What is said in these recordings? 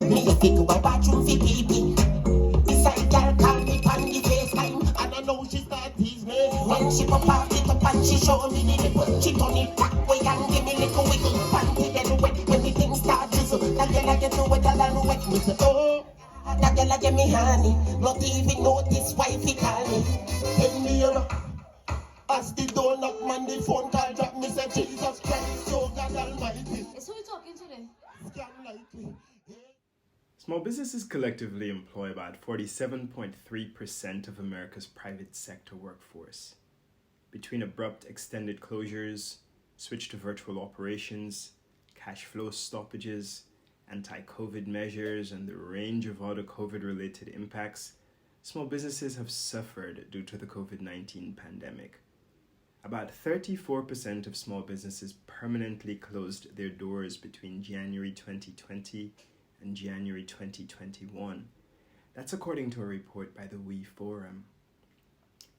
Me if you do a bathroom fi pee-pee. Beside girl call me on the FaceTime, and I know she start tease me. When she pop off it up and she show me the nipple, she turn it back way and give me little wiggle. Panty get wet when the thing start drizzle. That girl I get so wet and wet me say oh. That girl I get me honey, not even notice why he call me. Tell me you know. As the door knock man, the phone call drop me say Jesus Christ, oh God Almighty. So who you talking today? Scam like me. Small businesses collectively employ about 47.3% of America's private sector workforce. Between abrupt extended closures, switch to virtual operations, cash flow stoppages, anti-COVID measures, and the range of other COVID-related impacts, small businesses have suffered due to the COVID-19 pandemic. About 34% of small businesses permanently closed their doors between January 2020 and January 2021. That's according to a report by the We Forum.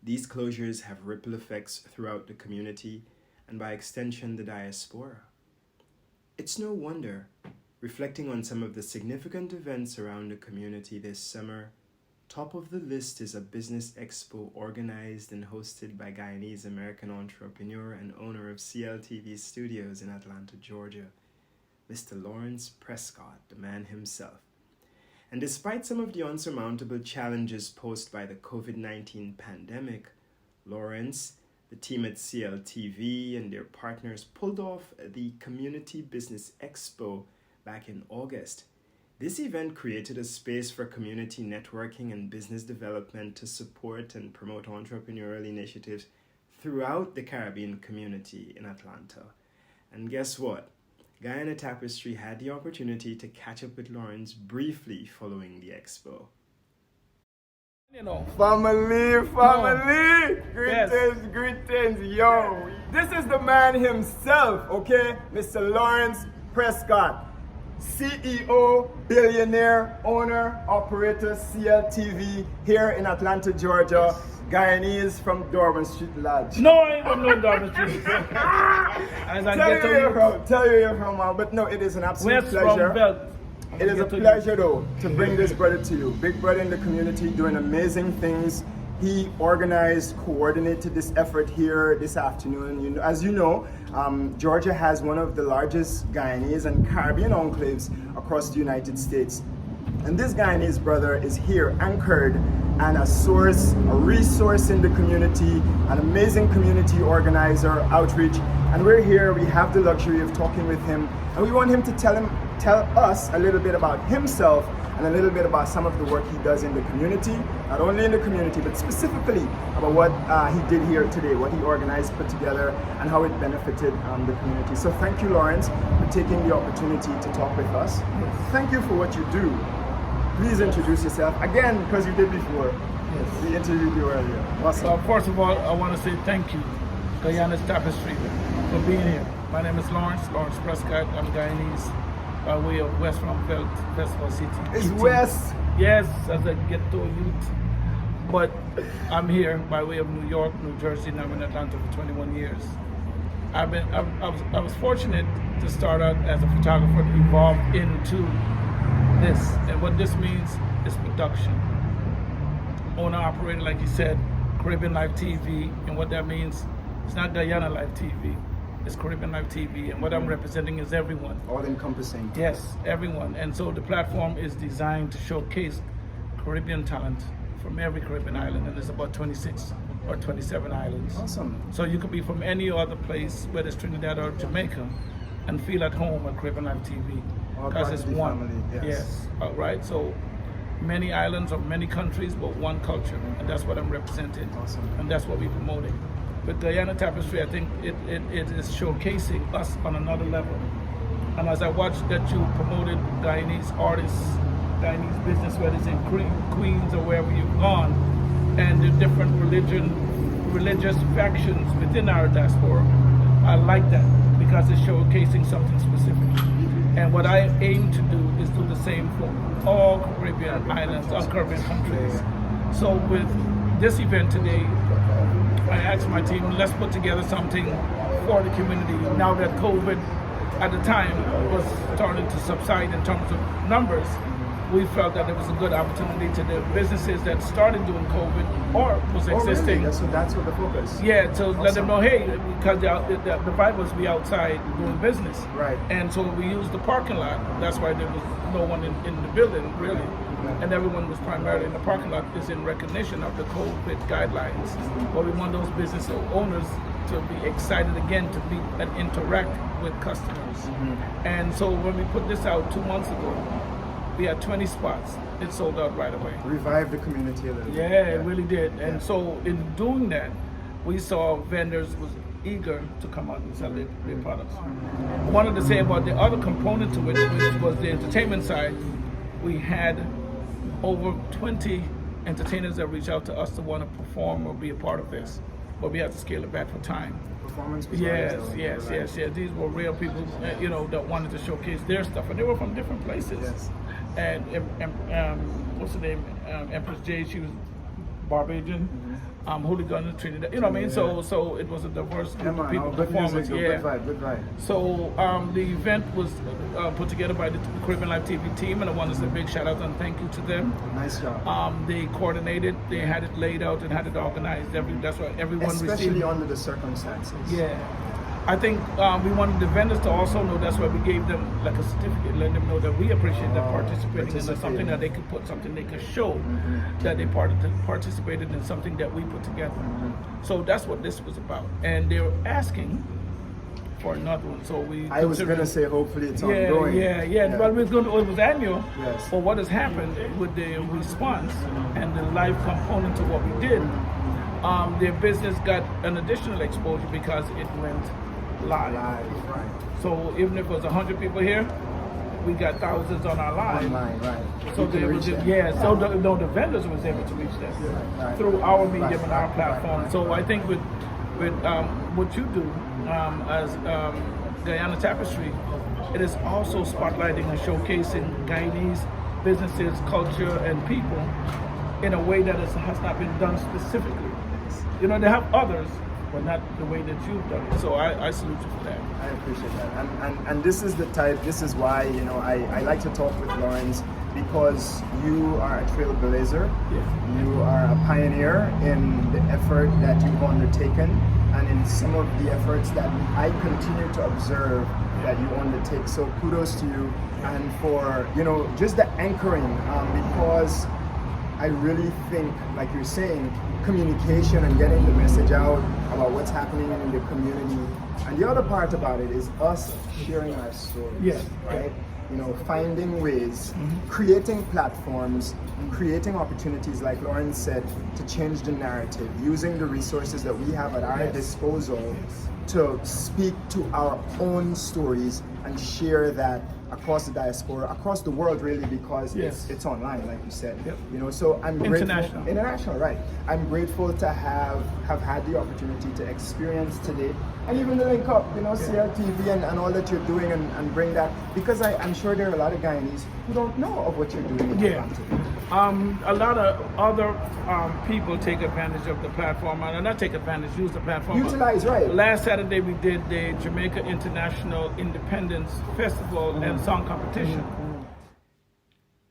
These closures have ripple effects throughout the community and by extension the diaspora. It's no wonder, reflecting on some of the significant events around the community this summer, top of the list is a business expo organized and hosted by Guyanese American entrepreneur and owner of CLTV Studios in Atlanta, Georgia, Mr. Lawrence Prescott, the man himself. And despite some of the unsurmountable challenges posed by the COVID-19 pandemic, Lawrence, the team at CLTV, and their partners pulled off the Community Business Expo back in August. This event created a space for community networking and business development to support and promote entrepreneurial initiatives throughout the Caribbean community in Atlanta. And guess what? Guyana Tapestry had the opportunity to catch up with Lawrence briefly following the expo. You know, Family, Yes. greetings, yo. This is the man himself, okay? Mr. Lawrence Prescott, CEO, billionaire, owner, operator, CLTV here in Atlanta, Georgia. Guyanese from Dorman Street Lodge. no, I ain't from no Dartmouth Street. As I get to you, Tell you you're from, but no, it is an absolute West pleasure. from Belt. It is a pleasure though to bring this brother to you. Big brother in the community doing amazing things. He organized, coordinated this effort here this afternoon. You know, as you know, Georgia has one of the largest Guyanese and Caribbean enclaves across the United States. And this Guyanese brother is here anchored and a source, a resource in the community, an amazing community organizer, outreach. And we're here, we have the luxury of talking with him, and we want him to tell us a little bit about himself and a little bit about some of the work he does in the community, not only in the community, but specifically about what he did here today, what he organized, put together, and how it benefited the community. So thank you, Lawrence, for taking the opportunity to talk with us. Thank you for what you do. Please introduce yourself again, because you did before. Yes. We interviewed you earlier. Awesome. First of all, I want to say thank you, Guyanese Tapestry, for being here. My name is Lawrence Prescott. I'm Guyanese by way of West from Belt, Festival City. It's ET. West. Yes, as a ghetto youth. But I'm here by way of New York, New Jersey, and I'm in Atlanta for 21 years. I was fortunate to start out as a photographer, evolved into this, and what this means is production. Owner operator, like you said, Caribbean Live TV, and what that means, it's not Guyana Live TV, it's Caribbean Live TV, and what I'm representing is everyone. All encompassing. Yes, everyone. And so the platform is designed to showcase Caribbean talent from every Caribbean island, and there's about 26 or 27 islands. Awesome. So you could be from any other place, whether it's Trinidad or Jamaica, and feel at home at Caribbean Live TV. All Because part it's of the one. family, yes. Right. So many islands or many countries, but one culture, and that's what I'm representing. Awesome. And that's what we're promoting. With Guyana Tapestry, I think it is showcasing us on another level. And as I watched that you promoted Guyanese artists, Guyanese business, whether it's in Queens or wherever you've gone, and the different religious factions within our diaspora, I like that because it's showcasing something specific. And what I aim to do is do the same for all Caribbean islands, all Caribbean countries. So with this event today, I asked my team, let's put together something for the community now that COVID at the time was starting to subside in terms of numbers, we felt that it was a good opportunity to the businesses that started doing COVID or was existing. Really? So that's what the focus. Yeah, to let them know, hey, because the vibe was be outside doing business. Right. And so we used the parking lot. That's why there was no one in the building, really. And everyone was primarily in the parking lot is in recognition of the COVID guidelines. But we want those business owners to be excited again to meet and interact with customers. And so when we put this out 2 months ago, we had 20 spots. It sold out right away. Revive the community a little bit. Yeah, it really did. And so in doing that, we saw vendors was eager to come out and sell their products. Wanted to say about the other component to it, which was the entertainment side, we had over 20 entertainers that reached out to us to want to perform or be a part of this. But we had to scale it back for time. Performance was Yes. These were real people, that wanted to showcase their stuff, and they were from different places. Yes. And what's her name? Empress J. She was Barbadian. Hooligan Trinidad. You know what I mean? So it was a diverse group of people. Good music, Yeah. good vibe. So the event was put together by the Caribbean Live TV team, and I want to say a big shout out and thank you to them. Nice job. They coordinated, they had it laid out and had it organized. That's why everyone Especially received. under the circumstances. Yeah. I think we wanted the vendors to also know, that's why we gave them like a certificate, letting them know that we appreciate them participating in something that they could put, something they could show that they participated in something that we put together. So that's what this was about. And they were asking for another one. So I was going to say, hopefully it's ongoing. Yeah. But it was annual. Yes. But what has happened with the response and the live component to what we did, their business got an additional exposure because it went live. Right. So even if it was 100 people here, we got thousands on our live. Online, right. So You can there was, reach them. so the vendors was able to reach them Right. through our medium and our platform. Right. So I think with what you do as Guyana Tapestry, it is also spotlighting and showcasing Guyanese businesses, culture, and people in a way that has not been done specifically. They have others, but not the way that you've done it. So I salute you for that. I appreciate that. And this is this is why, I like to talk with Lawrence, because you are a trailblazer. Yeah. You are a pioneer in the effort that you've undertaken, and in some of the efforts that I continue to observe that you undertake. So kudos to you, and for, just the anchoring, because I really think, like you're saying, communication and getting the message out about what's happening in the community. And the other part about it is us sharing our stories, Yeah. right? Finding ways, creating platforms, creating opportunities, like Lauren said, to change the narrative, using the resources that we have at our disposal to speak to our own stories and share that across the diaspora, across the world, really, because it's online, like you said. Yep. So I'm grateful. International, right? I'm grateful to have had the opportunity to experience today, and even to link up, CLTV and all that you're doing, and bring that, because I'm sure there are a lot of Guyanese who don't know of what you're doing. A lot of other people take advantage of the platform, and not take advantage, use the platform. Utilize, right? Last Saturday we did the Jamaica International Independence Festival and Song Competition.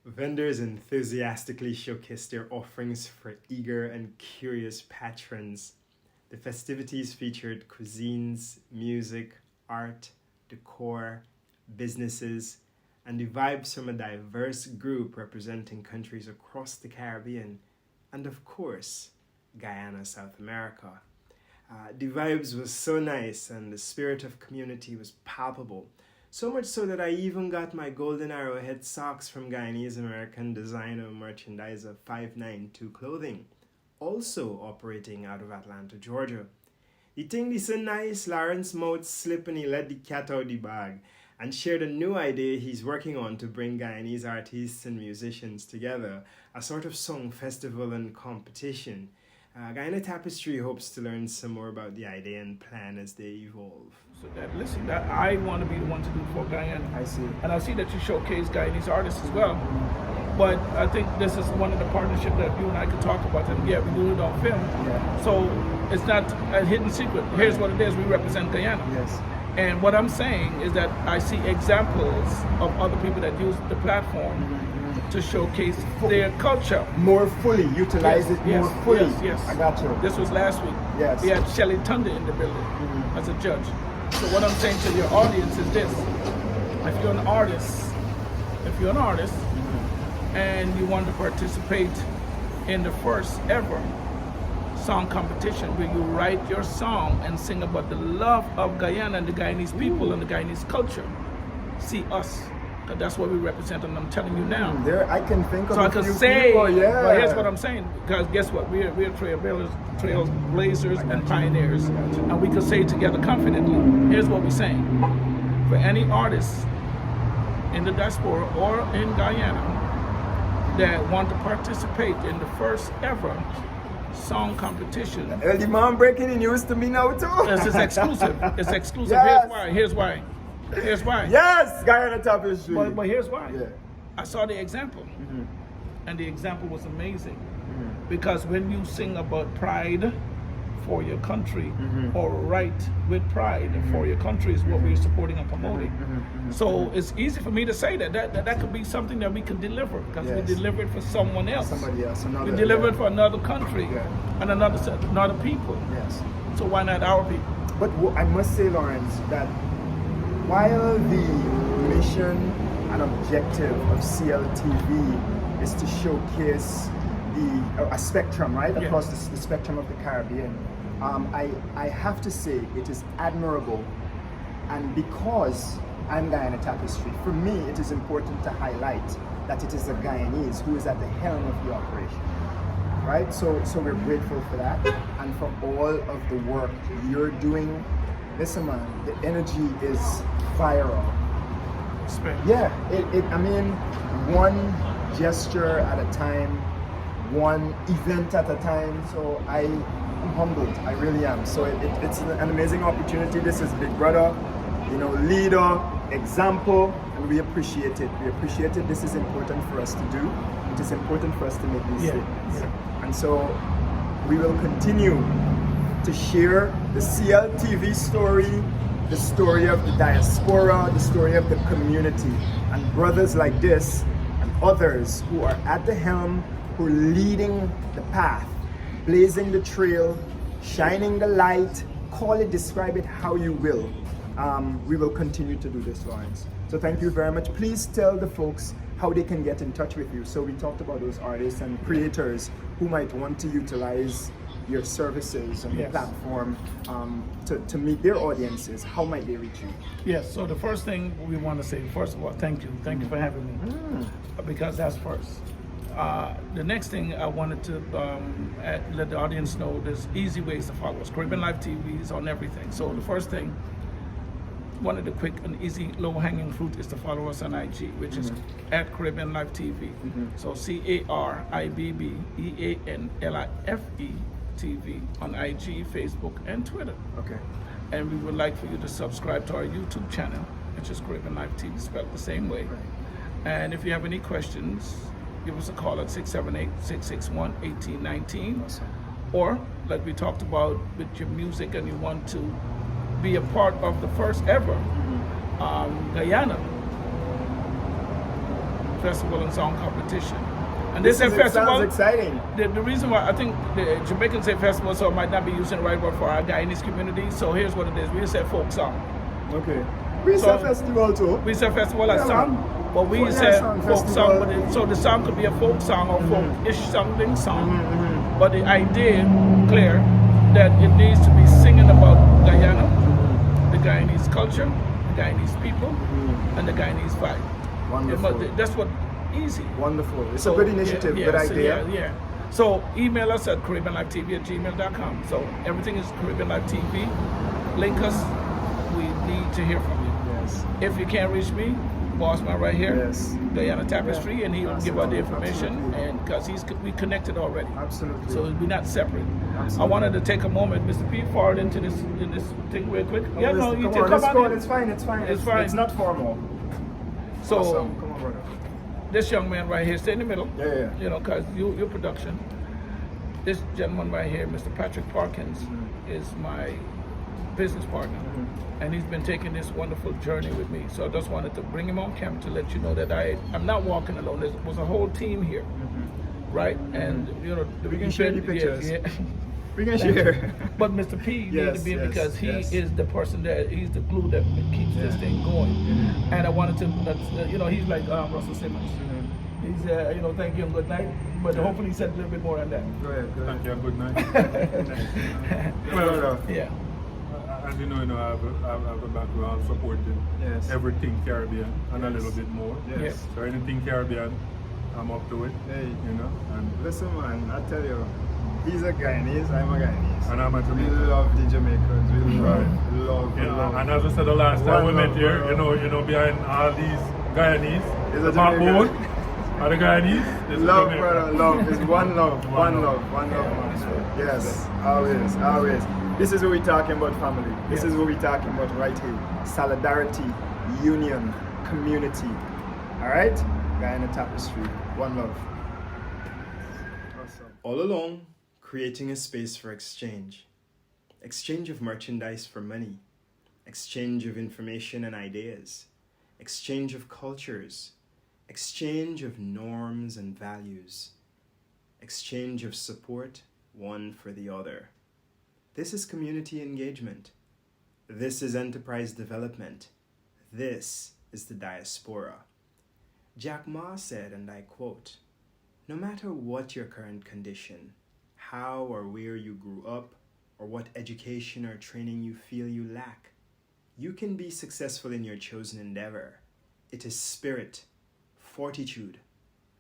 Vendors enthusiastically showcased their offerings for eager and curious patrons. The festivities featured cuisines, music, art, decor, businesses, and the vibes from a diverse group representing countries across the Caribbean and, of course, Guyana, South America. The vibes was so nice and the spirit of community was palpable. So much so that I even got my golden arrowhead socks from Guyanese American designer merchandiser 592 Clothing, also operating out of Atlanta, Georgia. The thing is so nice, Lawrence mouth slip and he let the cat out the bag and shared a new idea he's working on to bring Guyanese artists and musicians together, a sort of song festival and competition. Guyana Tapestry hopes to learn some more about the idea and plan as they evolve. So that I want to be the one to do for Guyana. I see. And I see that you showcase Guyanese artists as well. But I think this is one of the partnerships that you and I could talk about. And we do it on film. Yeah. So it's not a hidden secret. Here's what it is. We represent Guyana. Yes. And what I'm saying is that I see examples of other people that use the platform to showcase their culture. More fully, utilize it more fully. Yes. I got you. This was last week. Yes. We had Shelley Thunder in the building as a judge. So what I'm saying to your audience is this: if you're an artist, and you want to participate in the first ever song competition where you write your song and sing about the love of Guyana and the Guyanese people and the Guyanese culture, see us. Because that's what we represent, and I'm telling you now. There, I can think of So I a can few say, people, yeah. but here's what I'm saying. Because guess what? We're trailblazers and pioneers. And we can say together confidently. Here's what we're saying. For any artists in the diaspora or in Guyana that want to participate in the first ever song competition. The man breaking the news to me now too. This is exclusive. It's exclusive. Yes. Here's why. Yes, Guyana Tapestry. But here's why. Yeah. I saw the example, and the example was amazing. Because when you sing about pride for your country, or right with pride for your country is what we're supporting and promoting. So it's easy for me to say that could be something that we can deliver, because we deliver it for someone else. Somebody else, another. We deliver it for another country and another people. Yes. So why not our people? But I must say, Lawrence, that while the mission and objective of CLTV is to showcase a spectrum, right, across the spectrum of the Caribbean, I have to say it is admirable, and because I'm Guyana Tapestry, for me it is important to highlight that it is a Guyanese who is at the helm of the operation, right? So we're grateful for that, and for all of the work you're doing. Listen, man, the energy is viral. Yeah, I mean, one gesture at a time, one event at a time. So I'm humbled, I really am. So it's an amazing opportunity. This is Big Brother, leader, example, and we appreciate it. This is important for us to do. It is important for us to make these statements. And so we will continue to share the CLTV story, the story of the diaspora, the story of the community, and brothers like this and others who are at the helm, who are leading the path, blazing the trail, shining the light, describe it how you will. We will continue to do this, Lawrence. So thank you very much. Please tell the folks how they can get in touch with you. So we talked about those artists and creators who might want to utilize your services on the platform to meet their audiences. How might they reach you? Yes, so the first thing we want to say, first of all, thank you for having me, because that's first. The next thing I wanted to let the audience know, there's easy ways to follow us. Caribbean Live TV is on everything. So the first thing, one of the quick and easy low-hanging fruit is to follow us on IG, which is at Caribbean Live TV. So CARIBBEANLIFE TV on IG, Facebook, and Twitter. Okay. And we would like for you to subscribe to our YouTube channel, which is Caribbean Live TV, spelled the same way. Right. And if you have any questions, give us a call at 678-661-1819. Awesome. Or, like we talked about with your music, and you want to be a part of the first ever Guyana Festival and Song Competition. And this festival sounds exciting. The reason why I think the Jamaicans say festival, so it might not be using the right word for our Guyanese community. So here's what it is: we say folk song. Okay. We say festival too. We say festival as song, but we say folk song. But so the song could be a folk song or folk-ish something song. But the idea clear that it needs to be singing about Guyana, the Guyanese culture, the Guyanese people, and the Guyanese vibe. Wonderful. That's what. Easy. Wonderful. It's a good initiative, good idea. So email us at CaribbeanLiveTV@gmail.com. So everything is Caribbean Live TV. Link us. We need to hear from you. Yes. If you can't reach me, Bossman right here, Guyana Tapestry, and he'll give out the information. And because we connected already. Absolutely. So we're not separate. Absolutely. I wanted to take a moment, Mr. P, forward into this thing real quick. You come on. It's fine. It's fine. It's not formal. So. Awesome. Come on, brother. This young man right here, stay in the middle. Yeah. Because your production. This gentleman right here, Mr. Patrick Parkins, is my business partner, and he's been taking this wonderful journey with me. So I just wanted to bring him on camera to let you know that I'm not walking alone. There was a whole team here, right? And you know, We can share the pictures. Yeah. We can share. But Mr. P needed to be in because he is the person he's the glue that keeps this thing going. And I wanted to, you know, he's like Russell Simmons. He's, you know, thank you and good night. But hopefully he said a little bit more on that. Go ahead. Thank you and good night. Well, yeah. As you know, I have a background supporting everything Caribbean and a little bit more. Yes. So anything Caribbean, I'm up to it. Hey, you know. And listen, man, I tell you, he's a Guyanese, I'm a Guyanese. And I'm a We Jamaican. love the Jamaicans. We love. And as I said the last time we met here, you know, behind all these Guyanese, Is the a Jamaican. backbone are the Guyanese. Is Love, the brother, love. It's one love, one love, man. Yes, always. This is what we're talking about, family. This is what we're talking about right here. Solidarity, union, community. All right? Guyana Tapestry, one love. Awesome. All along, creating a space for exchange. Exchange of merchandise for money. Exchange of information and ideas. Exchange of cultures. Exchange of norms and values. Exchange of support, one for the other. This is community engagement. This is enterprise development. This is the diaspora. Jack Ma said, and I quote, "No matter what your current condition, how or where you grew up, or what education or training you feel you lack, you can be successful in your chosen endeavor. It is spirit, fortitude,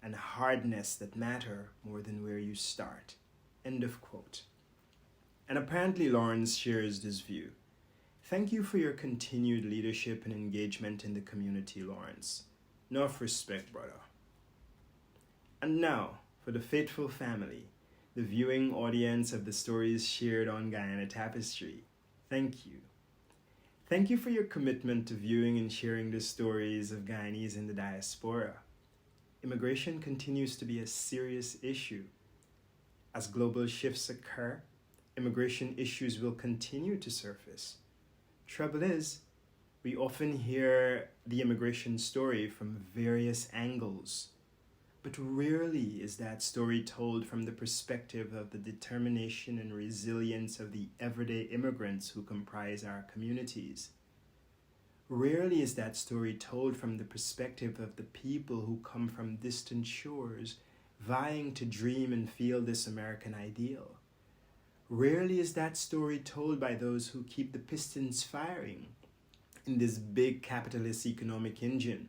and hardness that matter more than where you start." End of quote. And apparently Lawrence shares this view. Thank you for your continued leadership and engagement in the community, Lawrence. Enough respect, brother. And now, for the faithful family, the viewing audience of the stories shared on Guyana Tapestry, thank you. Thank you for your commitment to viewing and sharing the stories of Guyanese in the diaspora. Immigration continues to be a serious issue. As global shifts occur, immigration issues will continue to surface. Trouble is, we often hear the immigration story from various angles, but rarely is that story told from the perspective of the determination and resilience of the everyday immigrants who comprise our communities. Rarely is that story told from the perspective of the people who come from distant shores, vying to dream and feel this American ideal. Rarely is that story told by those who keep the pistons firing in this big capitalist economic engine.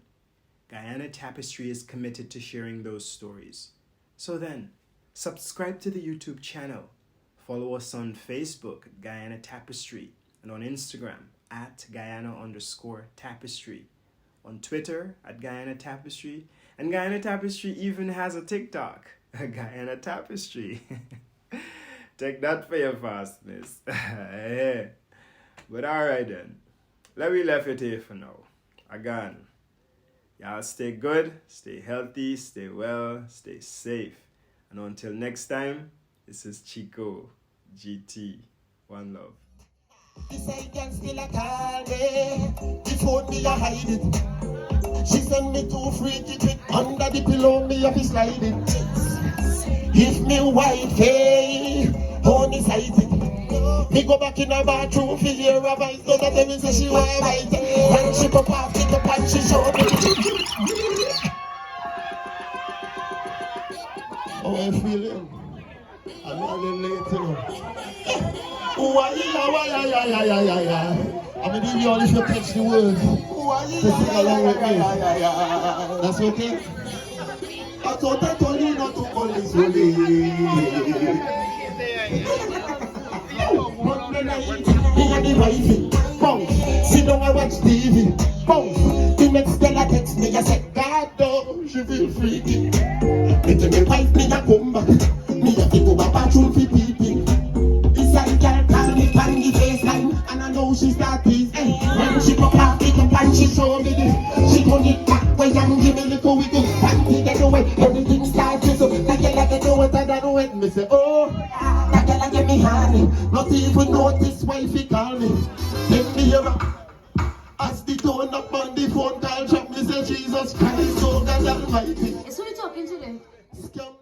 Guyana Tapestry is committed to sharing those stories. So then, subscribe to the YouTube channel. Follow us on Facebook at Guyana Tapestry and on Instagram at Guyana_Tapestry. On Twitter at Guyana Tapestry. And Guyana Tapestry even has a TikTok, Guyana Tapestry. Take that for your fastness. But alright then. Let me leave it here for now. Again, y'all stay good, stay healthy, stay well, stay safe. And until next time, this is Chico, GT. One love. This I can still a call me. Before me I hide it. She send me 2 freaky trick under the pillow me up is sliding. If me white hey, honey sighted. Me go back in her bathroom for hear a voice. So that me say she want bite. When she pop off it up and she show me. How I feeling? I'm not late, you know. I'm gonna give you all if you catch the words. To sing along with me. That's okay? I thought I told you not to call this really. Monday night, me and the wifey, bounce. Sit down and watch TV, bounce. The next girl I text me, I said, God, oh, she feel freaky. Me tell me wife, me a come back. Me have to go back bathroom for peeping. This side girl call me on the FaceTime, and I know she start teasing. When she pop off it up and she show me this, she turn it back way and give me little wiggle. And we get away, everything starts to so. That girl I get away, I don't know it. Me say, oh, that girl I get me honey. Not even notice why she call me. Jesus Christ, oh God Almighty. So we're talking today. Scum